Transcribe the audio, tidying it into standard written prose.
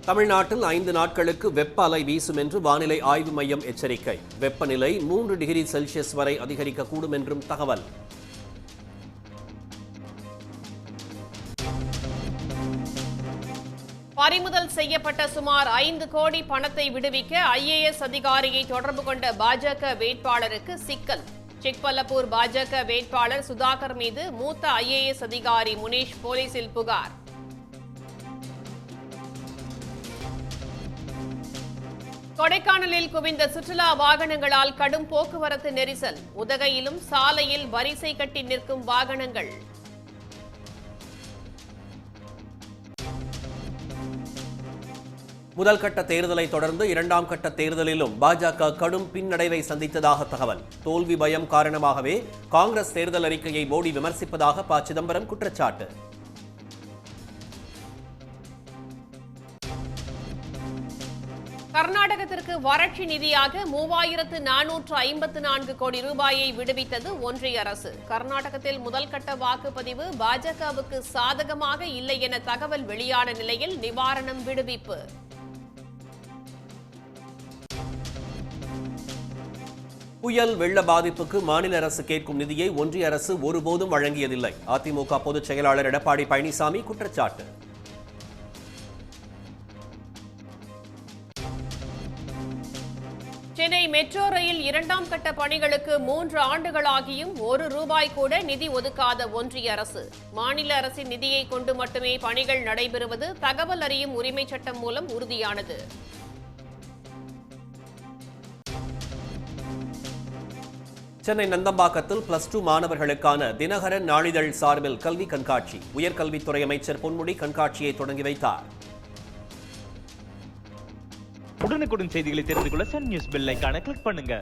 தமிழ்நாட்டில் 5 நாட்களுக்கு வெப்ப அலை வீசும் என்று வானிலை ஆய்வு மையம் எச்சரிக்கை. வெப்பநிலை 3 டிகிரி செல்சியஸ் வரை அதிகரிக்கக்கூடும் என்றும் தகவல். பறிமுதல் செய்யப்பட்ட சுமார் 5 கோடி பணத்தை விடுவிக்க IAS அதிகாரியை தொடர்பு கொண்ட பாஜக வேட்பாளருக்கு சிக்கல். சிக்பல்லப்பூர் பாஜக வேட்பாளர் சுதாகர் மீது மூத்த IAS அதிகாரி முனீஷ் போலீசில் புகார். கொடைக்கானலில் குவிந்த சுற்றுலா வாகனங்களால் கடும் போக்குவரத்து நெரிசல். உதகையிலும் சாலையில் வரிசை கட்டி நிற்கும் வாகனங்கள். முதல் கட்ட தேர்தலை தொடர்ந்து 2ஆம் கட்ட தேர்தலிலும் பாஜக கடும் பின்னடைவை சந்தித்ததாக தகவல். தோல்வி பயம் காரணமாகவே காங்கிரஸ் தேர்தல் அறிக்கையை மோடி விமர்சிப்பதாக ப. சிதம்பரம் குற்றச்சாட்டு. கர்நாடகத்திற்கு வறட்சி நிதியாக 3454 கோடி ரூபாயை விடுவித்தது ஒன்றிய அரசு. கர்நாடகத்தில் முதல் கட்ட வாக்குப்பதிவு பாஜகவுக்கு சாதகமாக இல்லை என தகவல் வெளியான நிலையில் நிவாரணம் விடுவிப்பு. புயல் வெள்ள பாதிப்புக்கு மாநில அரசு கேட்கும் நிதியை ஒன்றிய அரசு ஒருபோதும் வழங்கியதில்லை. அதிமுக பொதுச் செயலாளர் எடப்பாடி பழனிசாமி குற்றச்சாட்டு. சென்னை மெட்ரோ ரயில் 2ஆம் கட்ட பணிகளுக்கு 3 ஆண்டுகளாகியும் ₹1 கூட நிதி ஒதுக்காத ஒன்றிய அரசு. மாநில அரசின் நிதியை கொண்டு மட்டுமே பணிகள் நடைபெறுவது தகவல் அறியும் உரிமை சட்டம் மூலம் உறுதியானது. சென்னை நந்தம்பாக்கத்தில் +2 மாணவர்களுக்கான தினகரன் நாளிதழ் சார்பில் கல்வி கண்காட்சி. உயர்கல்வித்துறை அமைச்சர் பொன்முடி கண்காட்சியை தொடங்கி வைத்தார். உடனுக்குடன் செய்திகளை தெரிந்து கொள்ள சன் நியூஸ் பெல் ஐகானை கிளிக் பண்ணுங்க.